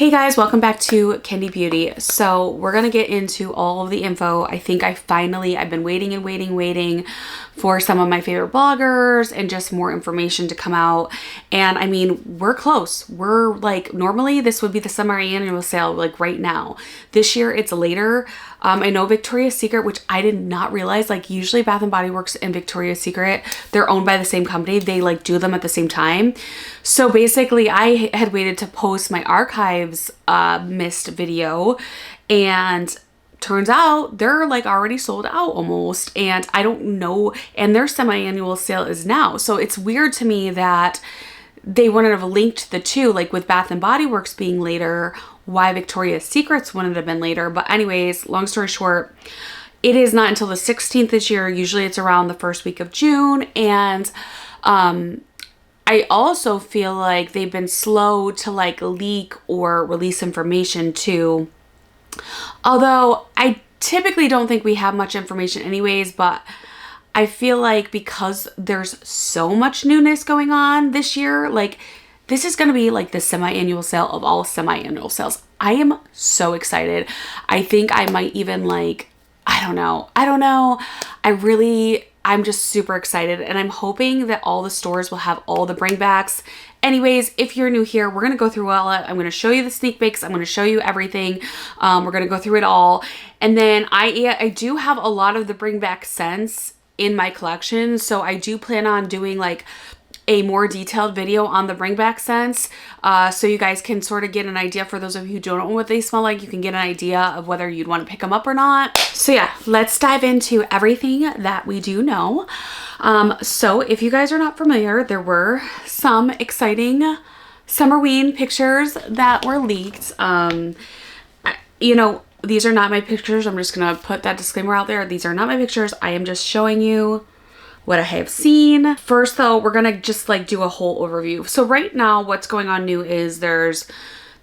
Hey guys, welcome back to Candy Beauty. So we're gonna get into all of the info. I think I've been waiting and waiting for some of my favorite bloggers and just more information to come out. And I mean, we're close. We're like, normally this would be the summer annual sale like right now. This year it's later. I know Victoria's Secret, which I did not realize, like usually Bath & Body Works and Victoria's Secret, they're owned by the same company. They like do them at the same time. So basically I had waited to post my archives missed video, and turns out they're like already sold out almost, and I don't know, and their semi-annual sale is now. So it's weird to me that they wouldn't have linked the two, like with Bath & Body Works being later, why Victoria's Secrets wouldn't have been later. But anyways, long story short, it is not until the 16th this year. Usually it's around the first week of June. And I also feel like they've been slow to like leak or release information too. Although I typically don't think we have much information anyways, but I feel like because there's so much newness going on this year, like this is going to be like the semi-annual sale of all semi-annual sales. I am so excited. I think I might even like, I don't know. I'm just super excited, and I'm hoping that all the stores will have all the bringbacks. Anyways, if you're new here, we're going to go through all that. I'm going to show you the sneak peeks. I'm going to show you everything. We're going to go through it all. And then I do have a lot of the bringback scents in my collection. So I do plan on doing like a more detailed video on the bringback scents, so you guys can sort of get an idea. For those of you who don't know what they smell like, you can get an idea of whether you'd want to pick them up or not. So yeah, let's dive into everything that we do know. So if you guys are not familiar, there were some exciting Summerween pictures that were leaked. You know, these are not my pictures. I'm just gonna put that disclaimer out there. These are not my pictures. I am just showing you what I have seen. First though, we're gonna just like do a whole overview. So right now what's going on new is there's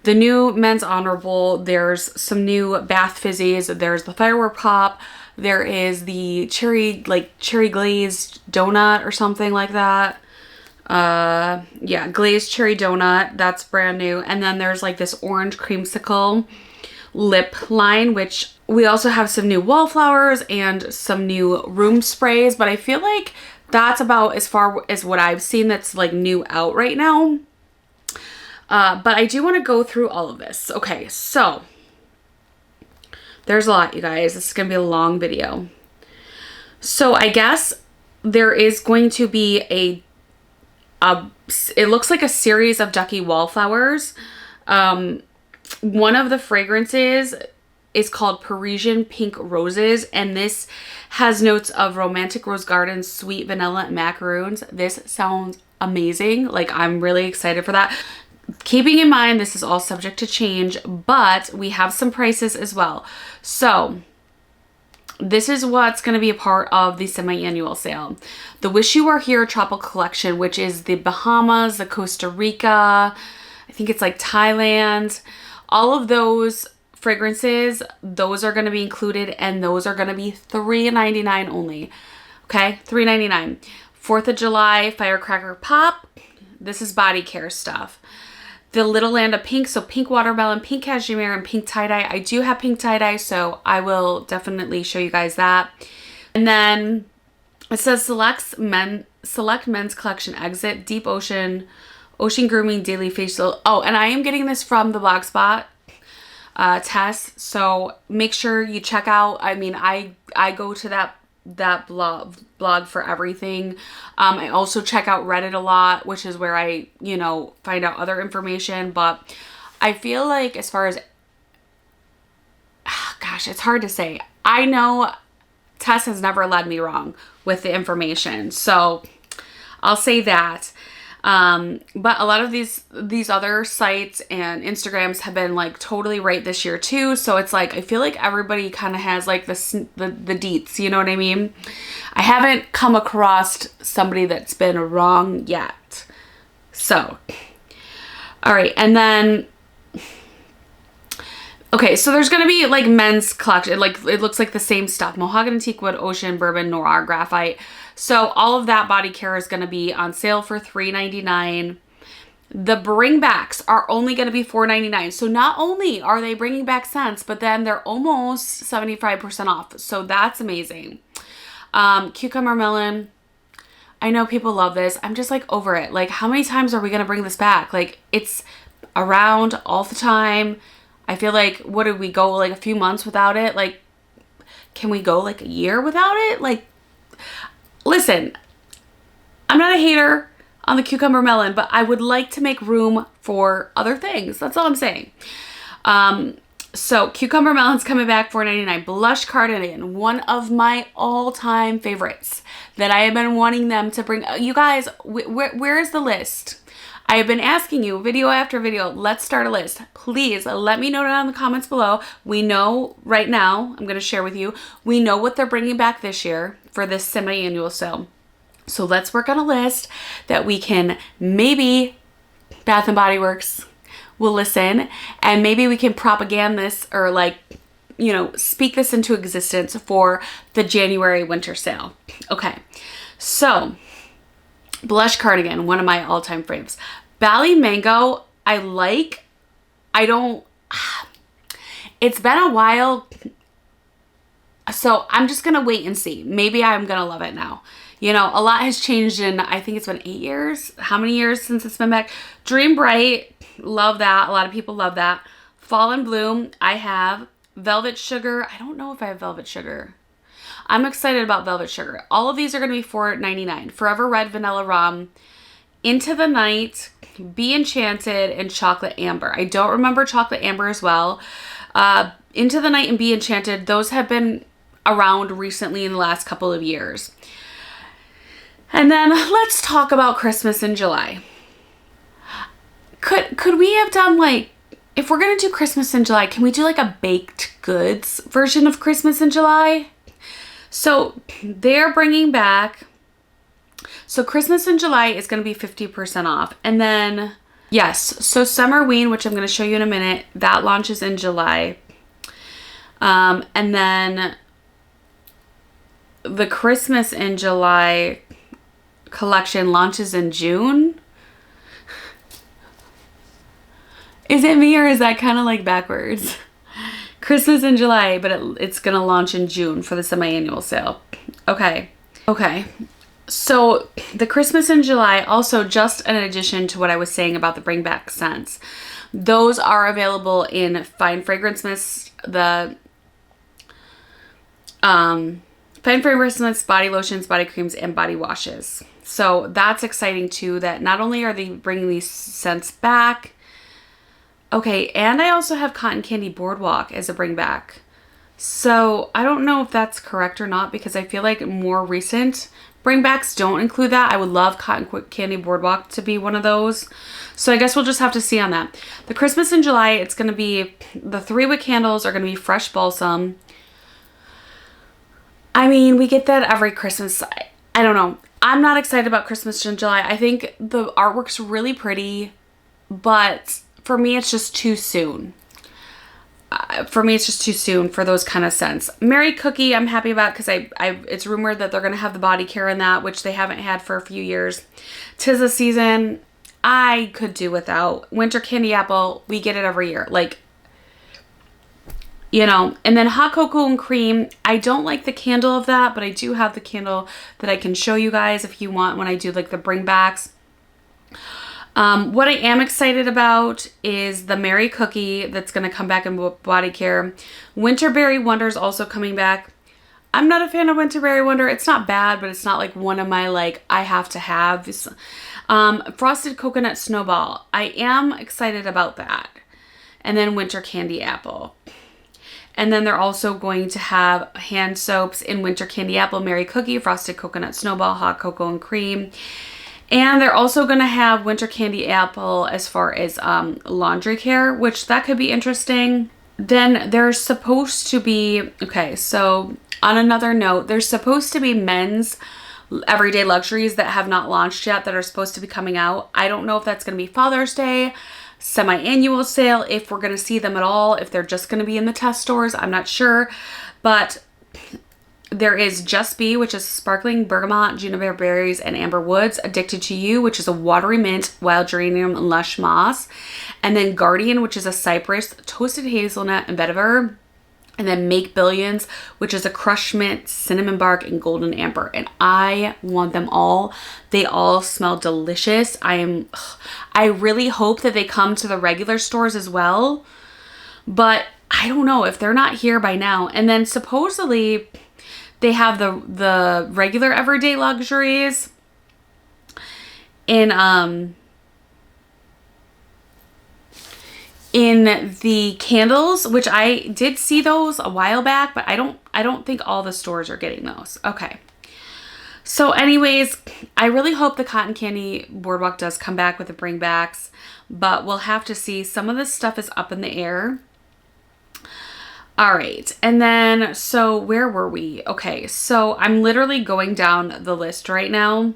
the new Men's Honorable, there's some new Bath Fizzies, there's the Firework Pop, there is the cherry glazed donut or something like that. Yeah, glazed cherry donut, that's brand new. And then there's like this orange creamsicle lip line, which we also have some new wallflowers and some new room sprays, but I feel like that's about as far as what I've seen that's like new out right now. But I do want to go through all of this. Okay, so there's a lot, you guys. This is going to be a long video. So I guess there is going to be it looks like a series of Ducky wallflowers. One of the fragrances is called Parisian Pink Roses, and this has notes of romantic rose garden, sweet vanilla, and macaroons. This sounds amazing. Like, I'm really excited for that. Keeping in mind, this is all subject to change, but we have some prices as well. So this is what's going to be a part of the semi-annual sale. The Wish You Were Here Tropical Collection, which is the Bahamas, the Costa Rica, I think it's like Thailand. All of those fragrances, those are going to be included, and those are going to be $3.99 only. Okay, $3.99. 4th of July Firecracker Pop. This is body care stuff. The Little Land of Pink, so pink watermelon, pink cashmere, and pink tie-dye. I do have pink tie-dye, so I will definitely show you guys that. And then it says Select Men's Collection Exit, Deep Ocean Grooming Daily Facial. Oh, and I am getting this from the Blogspot Tess, so make sure you check out. I mean, I go to that blog for everything. I also check out Reddit a lot, which is where I, you know, find out other information. But I feel like as far as, gosh, it's hard to say. I know Tess has never led me wrong with the information, so I'll say that. But a lot of these other sites and Instagrams have been like totally right this year too. So it's like, I feel like everybody kind of has like the deets, you know what I mean? I haven't come across somebody that's been wrong yet. So, all right. And then, okay, so there's going to be like men's collection. Like, it looks like the same stuff: mahogany, teakwood, ocean, bourbon, noir, graphite. So all of that body care is going to be on sale for $3.99. The Bringbacks are only going to be $4.99. So not only are they bringing back scents, but then they're almost 75% off. So that's amazing. Cucumber melon. I know people love this. I'm just like over it. Like, how many times are we going to bring this back? Like, it's around all the time. I feel like, what did we go like a few months without it? Like, can we go like a year without it? Like, listen, I'm not a hater on the cucumber melon, but I would like to make room for other things. That's all I'm saying. So cucumber melon's coming back, $4.99. Blush Cardigan, one of my all-time favorites that I have been wanting them to bring. You guys, where is the list? I have been asking you video after video, let's start a list. Please let me know down in the comments below. We know right now, I'm going to share with you, we know what they're bringing back this year for this semi-annual sale. So let's work on a list that we can, maybe Bath and Body Works will listen, and maybe we can propaganda this, or like, you know, speak this into existence for the January winter sale. Okay, so Blush Cardigan, one of my all-time faves. Bali Mango, I like. I don't, it's been a while, so I'm just gonna wait and see. Maybe I'm gonna love it now. You know, a lot has changed in, I think it's been 8 years. How many years since it's been back? Dream Bright, love that. A lot of people love that. Fall and Bloom, I have. Velvet Sugar, I don't know if I have Velvet Sugar. I'm excited about Velvet Sugar. All of these are going to be $4.99. Forever Red Vanilla Rum, Into the Night, Be Enchanted, and Chocolate Amber. I don't remember Chocolate Amber as well. Into the Night and Be Enchanted, those have been around recently in the last couple of years. And then let's talk about Christmas in July. Could we have done like, if we're going to do Christmas in July, can we do like a baked goods version of Christmas in July? So they're bringing back, so Christmas in July is going to be 50% off. And then, yes, so Summerween, which I'm going to show you in a minute, that launches in July. And then the Christmas in July collection launches in June. Is it me, or is that kind of like backwards? Christmas in July, but it's going to launch in June for the semi-annual sale. Okay. So the Christmas in July, also just an addition to what I was saying about the bring back scents. Those are available in Fine Fragrance Mist, the Fine Fragrance Mist, body lotions, body creams, and body washes. So that's exciting too, that not only are they bringing these scents back. Okay, and I also have Cotton Candy Boardwalk as a bring back. So I don't know if that's correct or not, because I feel like more recent bringbacks don't include that. I would love Cotton Candy Boardwalk to be one of those. So I guess we'll just have to see on that. The Christmas in July, it's going to be, the 3-wick candles are going to be fresh balsam. I mean, we get that every Christmas. I don't know. I'm not excited about Christmas in July. I think the artwork's really pretty, but for me, it's just too soon. For me, it's just too soon for those kind of scents. Merry Cookie, I'm happy about, because it's rumored that they're going to have the body care in that, which they haven't had for a few years. 'Tis the Season, I could do without. Winter Candy Apple, we get it every year. Like, you know, and then Hot Cocoa and Cream, I don't like the candle of that, but I do have the candle that I can show you guys if you want when I do like the bringbacks. What I am excited about is the Merry Cookie that's going to come back in body care. Winterberry Wonder is also coming back. I'm not a fan of Winterberry Wonder. It's not bad, but it's not like one of my, like, I have to have. Frosted Coconut Snowball. I am excited about that. And then Winter Candy Apple. And then they're also going to have hand soaps in Winter Candy Apple, Merry Cookie, Frosted Coconut Snowball, Hot Cocoa and Cream. And they're also going to have Winter Candy Apple as far as laundry care, which that could be interesting. Then there's supposed to be, okay, so on another note, there's supposed to be men's everyday luxuries that have not launched yet that are supposed to be coming out. I don't know if that's going to be Father's Day, semi-annual sale, if we're going to see them at all, if they're just going to be in the test stores. I'm not sure, but There is Just Be, which is sparkling bergamot, juniper berries, and amber woods. Addicted to You, which is a watery mint, wild geranium, and lush moss. And then Guardian, which is a cypress, toasted hazelnut, and vetiver. And then Make Billions, which is a crushed mint, cinnamon bark, and golden amber. And I want them all. They all smell delicious. I really hope that they come to the regular stores as well. But I don't know if they're not here by now. And then supposedly they have the regular everyday luxuries in the candles, which I did see those a while back, but I don't think all the stores are getting those. Okay. So anyways, I really hope the Cotton Candy Boardwalk does come back with the bringbacks, but we'll have to see. Some of this stuff is up in the air. All right. And then, so where were we? Okay. So I'm literally going down the list right now.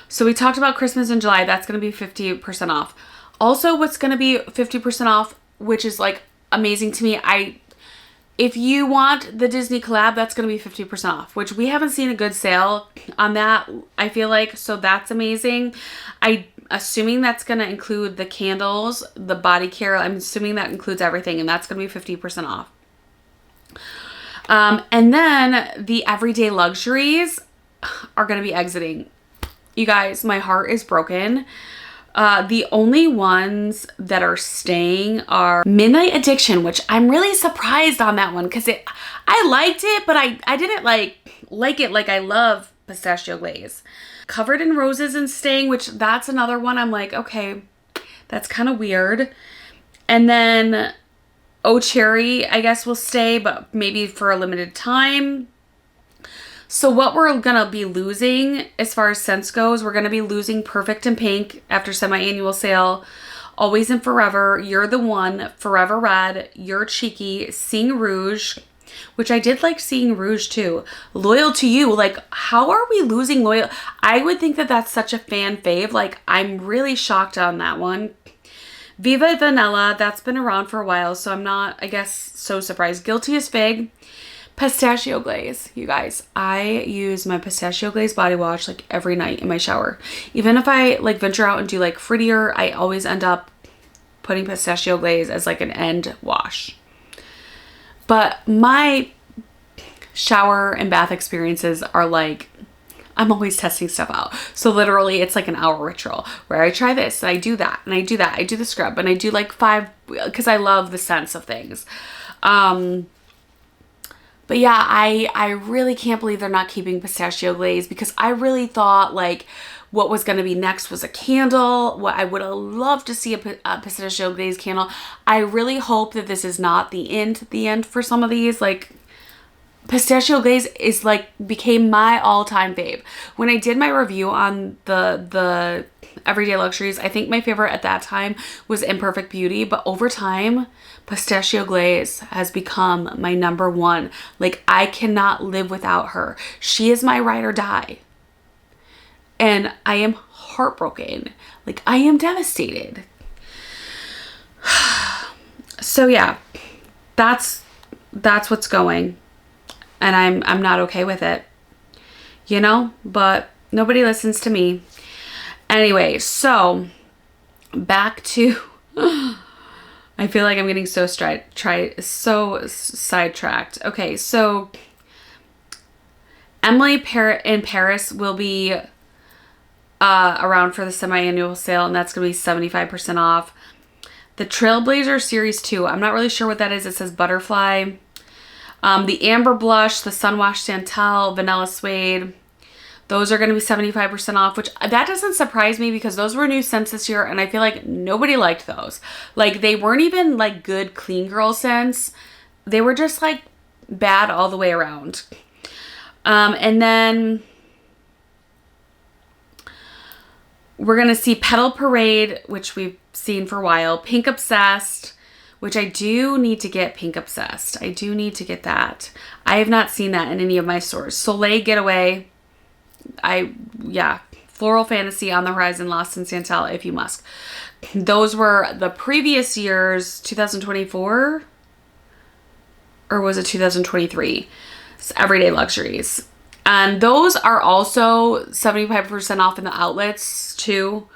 So we talked about Christmas in July. That's going to be 50% off. Also, what's going to be 50% off, which is like amazing to me. If you want the Disney collab, that's going to be 50% off, which we haven't seen a good sale on that, I feel like. So that's amazing. Assuming that's going to include the candles, the body care. I'm assuming that includes everything, and that's going to be 50% off. And then the everyday luxuries are going to be exiting. You guys, my heart is broken. The only ones that are staying are Midnight Addiction, which I'm really surprised on that one because I liked it, but I didn't like it like I love Pistachio Glaze. Covered in Roses and staying, which that's another one I'm like, okay, that's kind of weird. And then Oh Cherry, I guess will stay, but maybe for a limited time. So what we're going to be losing as far as scents goes, we're going to be losing Perfect in Pink after semi-annual sale, Always and Forever, You're the One, Forever Red, You're Cheeky, Sing Rouge, which I did like Sing Rouge too. Loyal to You, like how are we losing Loyal? I would think that that's such a fan fave. Like I'm really shocked on that one. Viva Vanilla, that's been around for a while, so I'm not, I guess, so surprised. Guilty as Fig. Pistachio Glaze, you guys. I use my Pistachio Glaze body wash like every night in my shower. Even if I like venture out and do like Fruitier, I always end up putting Pistachio Glaze as like an end wash. But my shower and bath experiences are like, I'm always testing stuff out. So literally it's like an hour ritual where I try this and I do that and I do that. I do the scrub and I do like 5 because I love the scents of things. But yeah, I really can't believe they're not keeping Pistachio Glaze because I really thought like what was going to be next was a candle. What I would have loved to see a Pistachio Glaze candle. I really hope that this is not the end for some of these. Like Pistachio Glaze is like became my all-time fave. When I did my review on the Everyday Luxuries, I think my favorite at that time was Imperfect Beauty, but over time Pistachio Glaze has become my number one. Like I cannot live without her. She is my ride or die. And I am heartbroken. Like I am devastated. So yeah, that's what's going. And I'm not okay with it. You know, but nobody listens to me. Anyway, so back to I feel like I'm getting so sidetracked. Okay, so Emily in Paris will be around for the semi-annual sale, and that's going to be 75% off. The Trailblazer Series 2, I'm not really sure what that is. It says Butterfly. The Amber Blush, the Sunwash Santal, Vanilla Suede, those are going to be 75% off, which that doesn't surprise me because those were new scents this year and I feel like nobody liked those. Like they weren't even like good clean girl scents. They were just like bad all the way around. And then we're going to see Petal Parade, which we've seen for a while. Pink Obsessed, which I do need to get Pink Obsessed. I do need to get that. I have not seen that in any of my stores. Soleil Getaway. Floral Fantasy, On the Horizon, Lost in Santal, If You Must. Those were the previous year's 2024, or was it 2023? Everyday Luxuries. And those are also 75% off in the outlets too.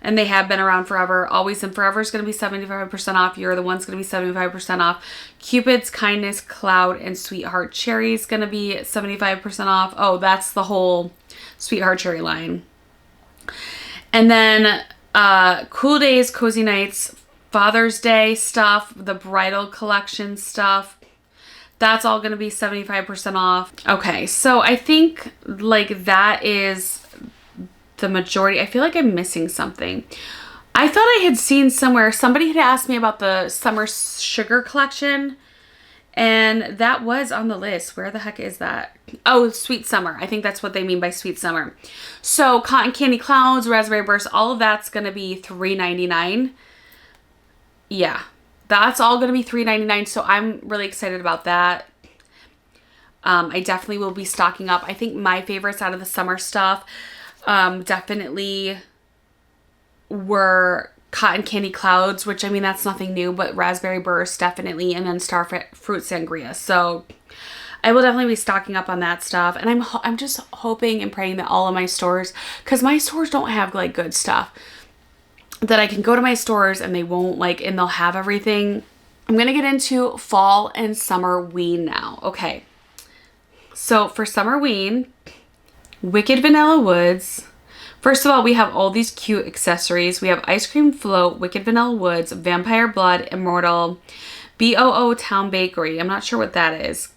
And they have been around forever. Always and Forever is going to be 75% off. You're the One's going to be 75% off. Cupid's Kindness, Cloud, and Sweetheart Cherry is going to be 75% off. Oh, that's the whole Sweetheart Cherry line. And then Cool Days, Cozy Nights, Father's Day stuff, the bridal collection stuff. That's all going to be 75% off. Okay, so I think like that is the majority. I feel like I'm missing something. I thought I had seen somewhere, somebody had asked me about the Summer Sugar Collection, and that was on the list. Where the heck is that? Oh, Sweet Summer. I think that's what they mean by Sweet Summer. So Cotton Candy Clouds, Raspberry Burst, all of that's going to be $3.99. Yeah, that's all going to be $3.99. So I'm really excited about that. I definitely will be stocking up. I think my favorites out of the summer stuff definitely were Cotton Candy Clouds, which I mean, that's nothing new, but Raspberry Burst definitely, and then Fruit Sangria. So I will definitely be stocking up on that stuff. And I'm just hoping and praying that all of my stores, because my stores don't have like good stuff, that I can go to my stores and they won't like, and they'll have everything. I'm going to get into fall and Summerween now. Okay. So for Summerween, Wicked Vanilla Woods. First of all, we have all these cute accessories. We have Ice Cream Float, Wicked Vanilla Woods, Vampire Blood, Immortal, BOO Town Bakery. I'm not sure what that is.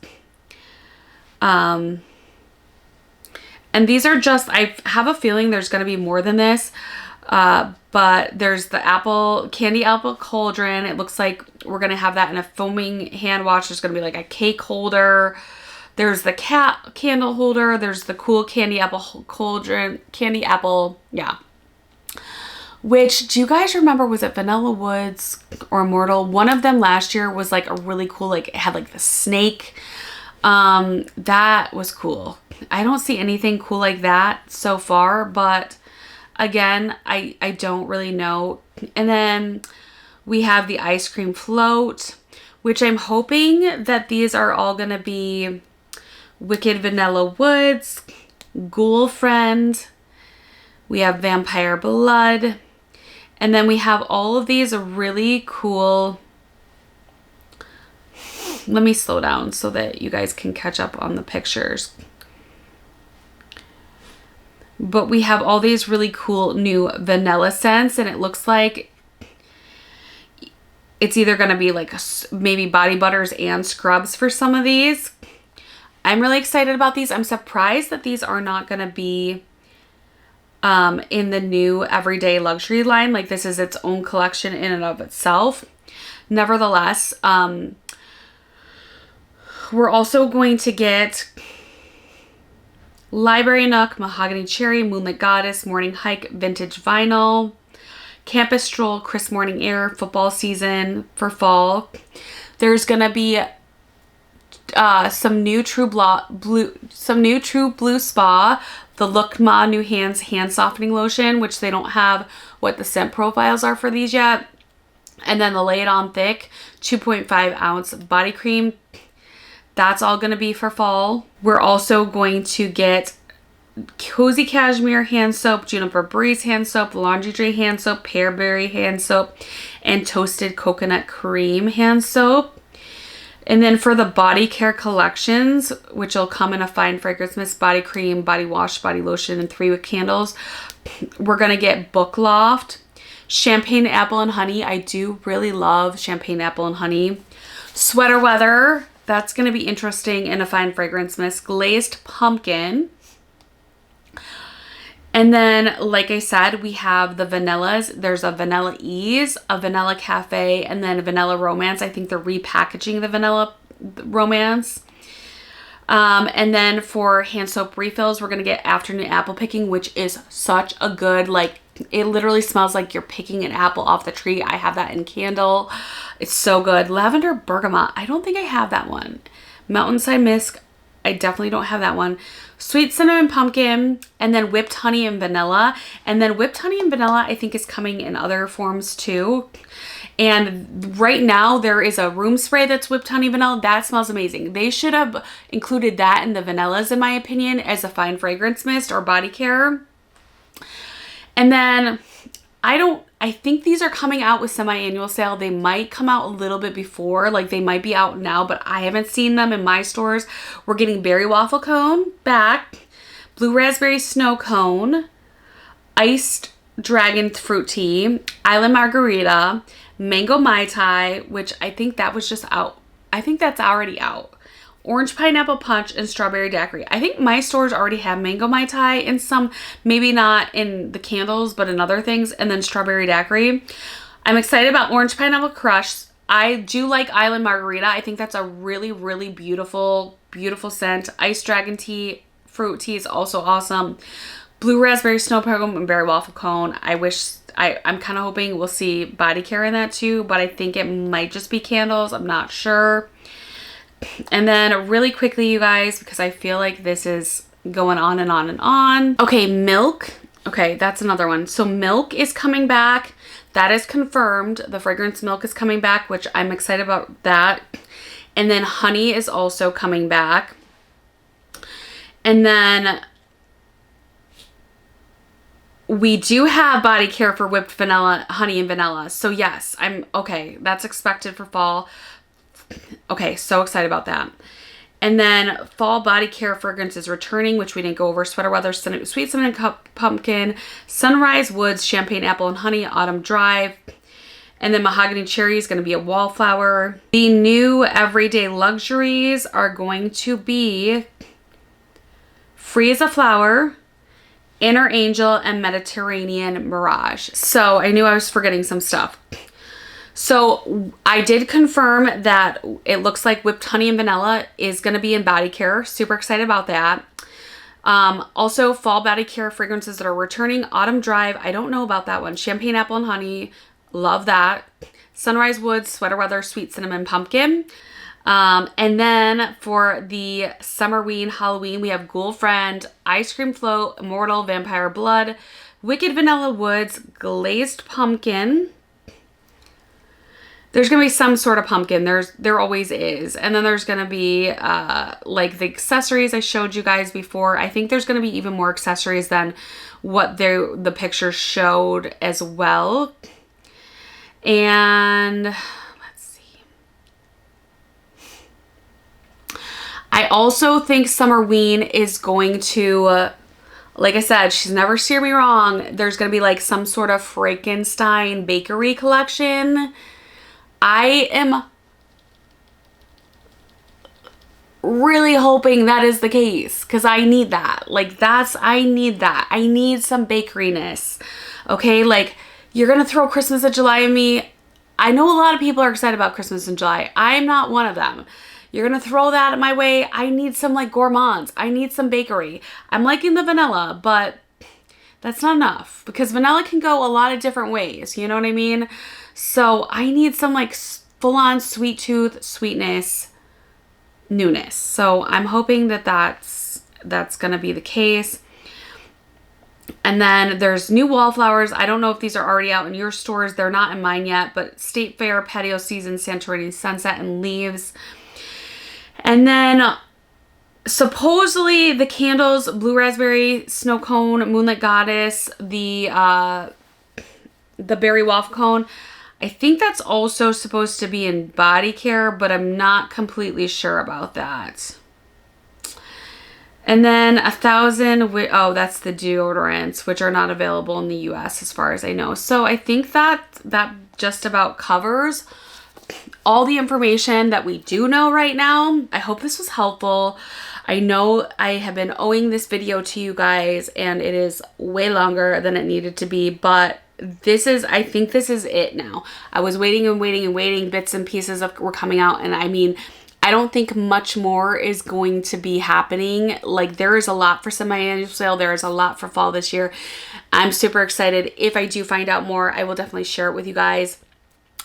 And these are just, I have a feeling there's going to be more than this. But there's the candy apple cauldron. It looks like we're going to have that in a foaming hand wash. There's going to be like a cake holder. There's the cat candle holder. There's the cool candy apple cauldron, yeah. Which, do you guys remember, was it Vanilla Woods or Immortal? One of them last year was like a really cool, like it had like the snake. That was cool. I don't see anything cool like that so far, but again, I don't really know. And then we have the Ice Cream Float, which I'm hoping that these are all going to be Wicked Vanilla Woods, Ghoul Friend. We have Vampire Blood. And then we have all of these really cool. Let me slow down so that you guys can catch up on the pictures. But we have all these really cool new vanilla scents, and it looks like it's either going to be like maybe body butters and scrubs for some of these. I'm really excited about these. I'm surprised that these are not going to be in the new Everyday Luxury line. Like, this is its own collection in and of itself. Nevertheless, we're also going to get Library Nook, Mahogany Cherry, Moonlit Goddess, Morning Hike, Vintage Vinyl, Campus Stroll, Crisp Morning Air, Football Season for fall. There's gonna be some new True Blue Spa, the Look Ma New Hands Hand Softening Lotion, which they don't have what the scent profiles are for these yet. And then the Lay It On Thick 2.5 ounce body cream. That's all going to be for fall. We're also going to get Cozy Cashmere hand soap, Juniper Breeze hand soap, Laundry Day hand soap, Pearberry hand soap, and Toasted Coconut Cream hand soap. And then for the body care collections, which will come in a fine fragrance mist, body cream, body wash, body lotion, and 3-wick candles, we're going to get Book Loft, Champagne Apple and Honey. I do really love Champagne Apple and Honey. Sweater Weather. That's going to be interesting in a fine fragrance mist. Glazed Pumpkin. And then, like I said, we have the vanillas. There's a Vanilla Ease, a Vanilla Cafe, and then a Vanilla Romance. I think they're repackaging the Vanilla Romance. And then for hand soap refills, we're going to get Afternoon Apple Picking, which is such a good, like, it literally smells like you're picking an apple off the tree. I have that in candle. It's so good. Lavender Bergamot. I don't think I have that one. Mountainside Mist. I definitely don't have that one. Sweet Cinnamon Pumpkin, and then Whipped Honey and Vanilla. And then Whipped Honey and Vanilla I think is coming in other forms too. And right now there is a room spray that's whipped honey vanilla. That smells amazing. They should have included that in the vanillas, in my opinion, as a fine fragrance mist or body care. And then I think these are coming out with semi-annual sale. They might come out a little bit before, like they might be out now, but I haven't seen them in my stores. We're getting berry waffle cone back, blue raspberry snow cone, iced dragon fruit tea, island margarita, mango mai tai, which I think that was just out. I think that's already out. Orange pineapple punch, and strawberry daiquiri. I think my stores already have mango mai tai in some, maybe not in the candles, but in other things, and then strawberry daiquiri. I'm excited about orange pineapple crush. I do like island margarita. I think that's a really, really beautiful, beautiful scent. Iced dragon tea, fruit tea is also awesome. Blue raspberry snow cone and berry waffle cone. I'm kind of hoping we'll see body care in that too, but I think it might just be candles. I'm not sure. And then really quickly, you guys, because I feel like this is going on and on and on. Okay, milk. Okay, that's another one. So milk is coming back. That is confirmed. The fragrance milk is coming back, which I'm excited about that. And then honey is also coming back. And then we do have body care for whipped vanilla, honey and vanilla. So yes, okay. That's expected for fall. Okay, so excited about that. And then fall body care fragrance is returning, which we didn't go over. Sweater weather, sweet cinnamon pumpkin, sunrise woods, champagne apple and honey, autumn drive. And then mahogany cherry is going to be a wallflower. The new everyday luxuries are going to be free as a flower, inner angel, and Mediterranean mirage. So I knew I was forgetting some stuff. So I did confirm that it looks like whipped honey and vanilla is going to be in body care. Super excited about that. Also fall body care fragrances that are returning. Autumn drive. I don't know about that one. Champagne apple and honey. Love that. Sunrise woods, sweater weather, sweet cinnamon pumpkin. And then for the Summerween Halloween, we have Ghoul Friend, Ice Cream Float, Immortal Vampire Blood, Wicked Vanilla Woods, Glazed Pumpkin. There's going to be some sort of pumpkin. There always is. And then there's going to be like the accessories I showed you guys before. I think there's going to be even more accessories than what the picture showed as well. And let's see. I also think Summerween is going to, like I said, she's never steered me wrong. There's going to be like some sort of Frankenstein bakery collection. I am really hoping that is the case because I need that. I need that. I need some bakeryness. Okay, like you're going to throw Christmas in July at me. I know a lot of people are excited about Christmas in July. I'm not one of them. You're going to throw that at my way. I need some like gourmands. I need some bakery. I'm liking the vanilla, but that's not enough because vanilla can go a lot of different ways. You know what I mean? So I need some like full-on sweet tooth, sweetness, newness. So I'm hoping that that's going to be the case. And then there's new wallflowers. I don't know if these are already out in your stores. They're not in mine yet, but State Fair, Patio Season, Santorini Sunset, and Leaves. And then supposedly the candles, Blue Raspberry, Snow Cone, Moonlit Goddess, the Berry Waffle Cone. I think that's also supposed to be in body care, but I'm not completely sure about that. And then 1,000, oh, that's the deodorants, which are not available in the US as far as I know. So I think that just about covers all the information that we do know right now. I hope this was helpful. I know I have been owing this video to you guys and it is way longer than it needed to be, but I think this is it now. I was waiting and waiting and waiting. Bits and pieces were coming out. And I mean, I don't think much more is going to be happening. Like there is a lot for semi-annual sale. There is a lot for fall this year. I'm super excited. If I do find out more, I will definitely share it with you guys.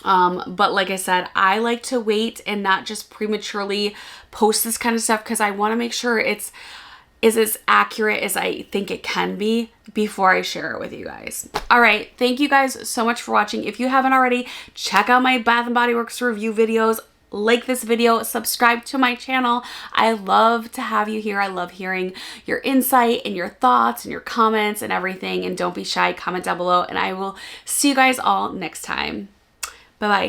But like I said, I like to wait and not just prematurely post this kind of stuff because I want to make sure it's is as accurate as I think it can be before I share it with you guys. All right, thank you guys so much for watching. If you haven't already, check out my Bath & Body Works review videos. Like this video, subscribe to my channel. I love to have you here. I love hearing your insight and your thoughts and your comments and everything. And don't be shy, comment down below, and I will see you guys all next time. Bye-bye.